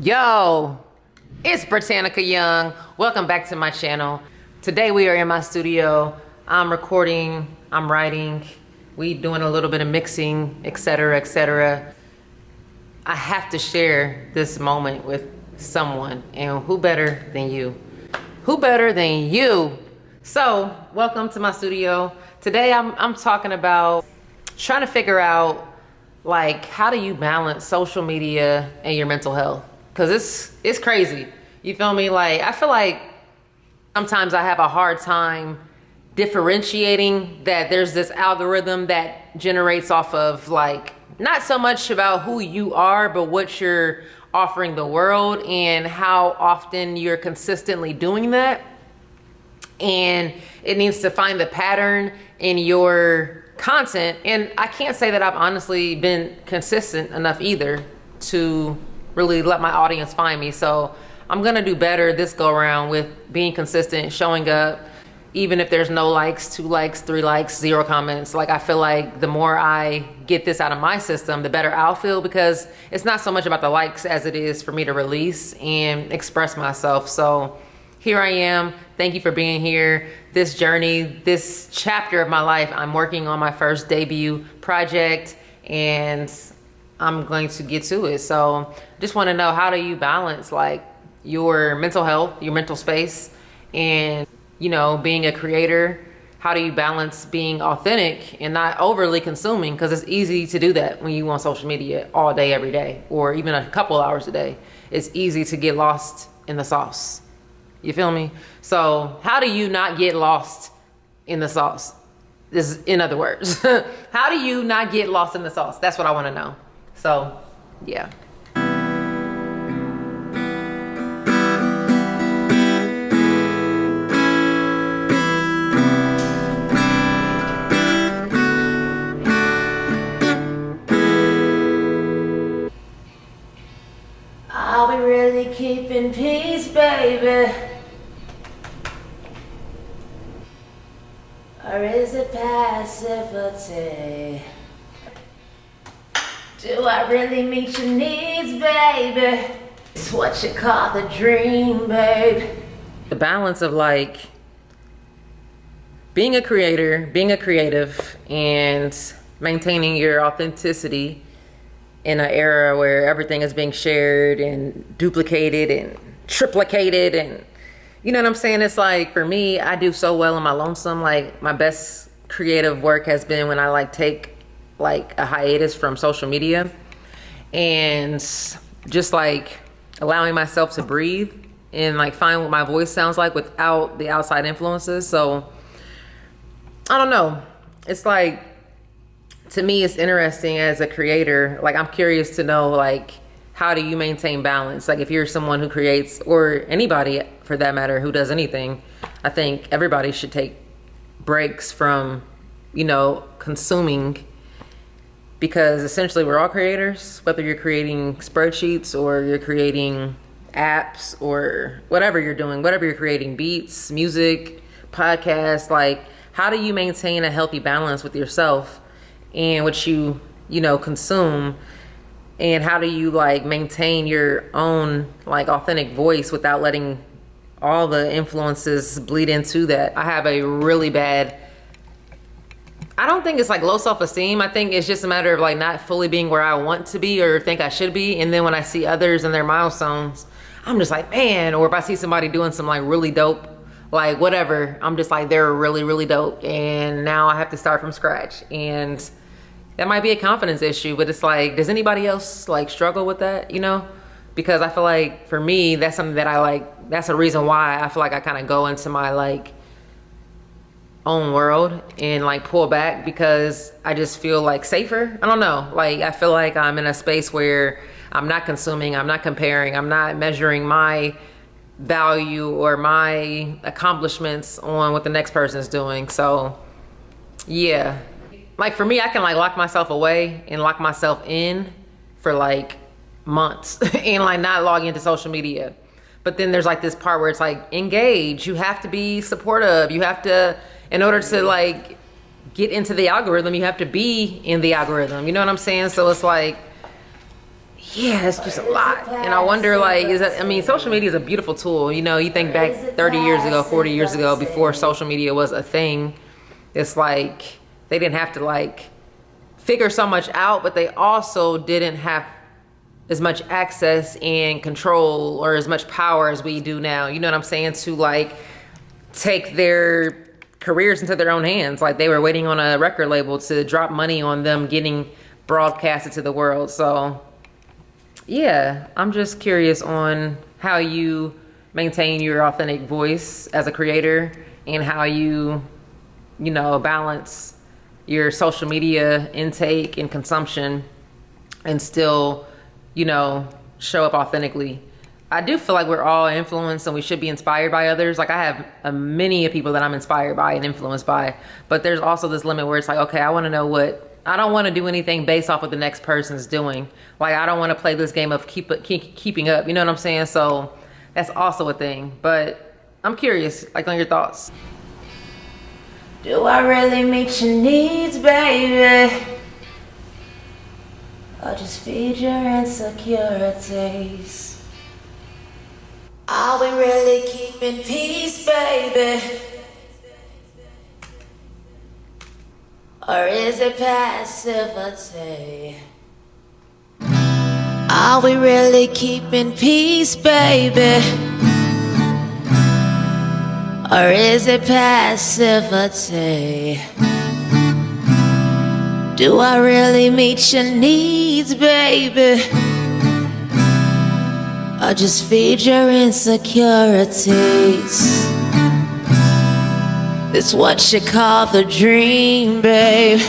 Yo, it's Britannica Young. Welcome back to my channel. Today we are in my studio. I'm recording, I'm writing, we doing a little bit of mixing, etc., etc. I have to share this moment with someone, and who better than you? Who better than you? So, welcome to my studio. Today I'm talking about trying to figure out, like, how do you balance social media and your mental health? Cause it's crazy. You feel me? Like, I feel like sometimes I have a hard time differentiating that there's this algorithm that generates off of, like, not so much about who you are, but what you're offering the world and how often you're consistently doing that. And it needs to find the pattern in your content. And I can't say that I've honestly been consistent enough either to really let my audience find me. So I'm gonna do better this go around with being consistent, showing up, even if there's no likes, 2 likes, 3 likes, 0 comments. Like, I feel like the more I get this out of my system, the better I'll feel, because it's not so much about the likes as it is for me to release and express myself. So here I am. Thank you for being here. This journey, this chapter of my life, I'm working on my first debut project, and I'm going to get to it. So just want to know, how do you balance, like, your mental health, your mental space, and, you know, being a creator? How do you balance being authentic and not overly consuming? Because it's easy to do that when you on social media all day, every day, or even a couple hours a day. It's easy to get lost in the sauce. You feel me? So how do you not get lost in the sauce? This, in other words, how do you not get lost in the sauce? That's what I want to know. So, yeah. Are we really keeping peace, baby? Or is it passivity? Do I really meet your needs, baby? It's what you call the dream, babe. The balance of, like, being a creator, being a creative, and maintaining your authenticity in an era where everything is being shared and duplicated and triplicated, and you know what I'm saying? It's like, for me, I do so well in my lonesome. Like, my best creative work has been when I, like, take, like, a hiatus from social media and just, like, allowing myself to breathe and, like, find what my voice sounds like without the outside influences. So I don't know. It's like, to me, it's interesting as a creator. Like, I'm curious to know, like, how do you maintain balance? Like, if you're someone who creates, or anybody for that matter who does anything, I think everybody should take breaks from, you know, consuming, because essentially we're all creators, whether you're creating spreadsheets or you're creating apps or whatever you're doing, whatever you're creating, beats, music, podcasts. Like, how do you maintain a healthy balance with yourself and what you know, consume? And how do you, like, maintain your own, like, authentic voice without letting all the influences bleed into that? I have a really bad, I don't think it's like low self-esteem. I think it's just a matter of, like, not fully being where I want to be or think I should be. And then when I see others and their milestones, I'm just like, man. Or if I see somebody doing some, like, really dope, like, whatever, I'm just like, they're really, really dope, and now I have to start from scratch. And that might be a confidence issue, but it's like, does anybody else, like, struggle with that, you know? Because I feel like, for me, that's something that I, like, that's a reason why I feel like I kind of go into my, like, own world and, like, pull back, because I just feel, like, safer. I don't know. Like, I feel like I'm in a space where I'm not consuming, I'm not comparing, I'm not measuring my value or my accomplishments on what the next person is doing. So, yeah. Like, for me, I can, like, lock myself away and lock myself in for, like, months and, like, not log into social media. But then there's, like, this part where it's like, engage. You have to be supportive. You have to, in order to, like, get into the algorithm, you have to be in the algorithm. You know what I'm saying? So it's like, yeah, it's just a lot. And I wonder, like, is that, I mean, social media is a beautiful tool. You know, you think back 30 years ago, 40 years ago, before social media was a thing, it's like they didn't have to, like, figure so much out, but they also didn't have as much access and control or as much power as we do now. You know what I'm saying? To, like, take their careers into their own hands. Like, they were waiting on a record label to drop money on them getting broadcasted to the world. So yeah, I'm just curious on how you maintain your authentic voice as a creator and how you know, balance your social media intake and consumption and still, you know, show up authentically. I do feel like we're all influenced and we should be inspired by others. Like, I have many people that I'm inspired by and influenced by, but there's also this limit where it's like, okay, I want to know I don't want to do anything based off what the next person's doing. Like, I don't want to play this game of keeping up. You know what I'm saying? So that's also a thing. But I'm curious, like, on your thoughts. Do I really meet your needs, baby? Or just feed your insecurities? Are we really keeping peace, baby? Or is it passivity? Are we really keeping peace, baby? Or is it passivity? Do I really meet your needs, baby? Or just feed your insecurities? It's what you call the dream, babe.